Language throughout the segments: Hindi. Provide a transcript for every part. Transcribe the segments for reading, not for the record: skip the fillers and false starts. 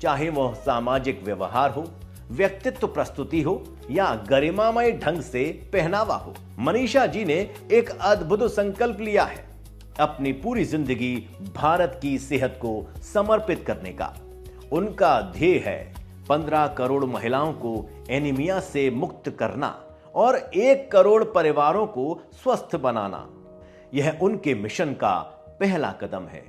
चाहे वह सामाजिक व्यवहार हो, व्यक्तित्व प्रस्तुति हो या गरिमामय ढंग से पहनावा हो। मनीषा जी ने एक अद्भुत संकल्प लिया है, अपनी पूरी जिंदगी भारत की सेहत को समर्पित करने का। उनका ध्येय है 15 करोड़ महिलाओं को एनीमिया से मुक्त करना और 1 करोड़ परिवारों को स्वस्थ बनाना। यह उनके मिशन का पहला कदम है,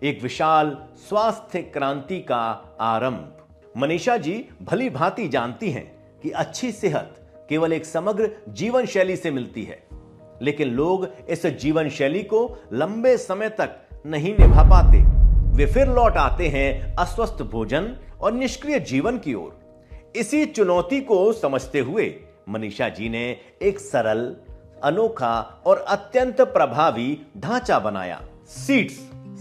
एक विशाल स्वास्थ्य क्रांति का आरंभ। मनीषा जी भली भांति जानती हैं कि अच्छी सेहत केवल एक समग्र जीवन शैली से मिलती है, लेकिन लोग इस जीवन शैली को लंबे समय तक नहीं निभा पाते। वे फिर लौट आते हैं अस्वस्थ भोजन और निष्क्रिय जीवन की ओर। इसी चुनौती को समझते हुए मनीषा जी ने एक सरल, अनोखा और अत्यंत प्रभावी ढांचा बनाया। सीड्स,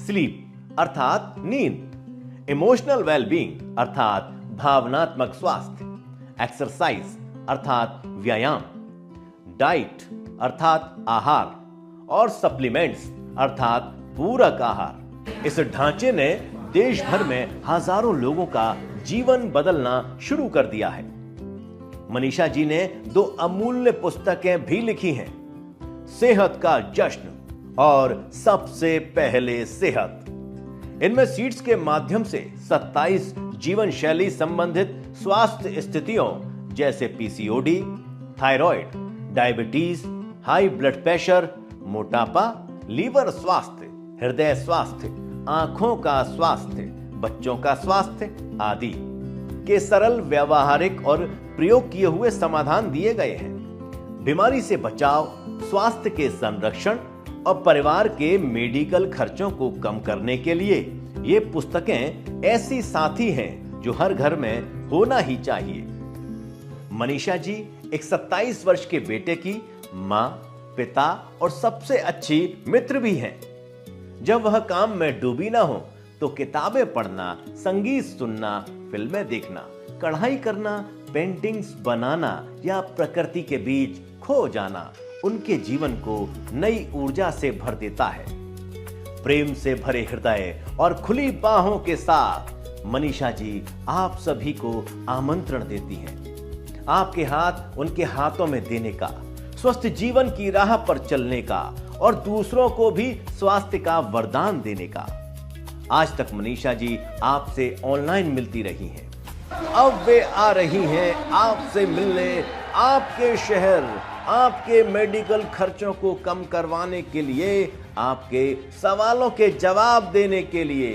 स्लीप अर्थात नींद, इमोशनल वेलबींग अर्थात भावनात्मक स्वास्थ्य, एक्सरसाइज अर्थात व्यायाम, डाइट अर्थात आहार और सप्लीमेंट्स अर्थात पूरक आहार। इस ढांचे ने देश भर में हजारों लोगों का जीवन बदलना शुरू कर दिया है। मनीषा जी ने 2 अमूल्य पुस्तकें भी लिखी हैं, सेहत का जश्न और सबसे पहले सेहत। इनमें सीड्स के माध्यम से 27 जीवन शैली संबंधित स्वास्थ्य स्थितियों जैसे PCOD, thyroid, diabetes, high blood pressure, मोटापा, लीवर स्वास्थ्य, हृदय स्वास्थ्य, आंखों का स्वास्थ्य, बच्चों का स्वास्थ्य आदि के सरल, व्यावहारिक और प्रयोग किए हुए समाधान दिए गए हैं। बीमारी से बचाव, स्वास्थ्य के संरक्षण और परिवार के मेडिकल खर्चों को कम करने के लिए ये पुस्तकें ऐसी साथी हैं जो हर घर में होना ही चाहिए। मनीषा जी एक 27 वर्ष के बेटे की मां, पिता और सबसे अच्छी मित्र भी हैं। जब वह काम में डूबी ना हो तो किताबें पढ़ना, संगीत सुनना, फिल्में देखना, कढ़ाई करना, पेंटिंग्स बनाना या प्रकृति के बीच खो जाना उनके जीवन को नई ऊर्जा से भर देता है। प्रेम से भरे हृदय और खुली बाहों के साथ मनीषा जी आप सभी को आमंत्रण देती हैं, आपके हाथ उनके हाथों में देने का, स्वस्थ जीवन की राह पर चलने का और दूसरों को भी स्वास्थ्य का वरदान देने का। आज तक मनीषा जी आपसे ऑनलाइन मिलती रही हैं, अब वे आ रही हैं आपसे मिलने, आपके शहर, आपके मेडिकल खर्चों को कम करवाने के लिए, आपके सवालों के जवाब देने के लिए।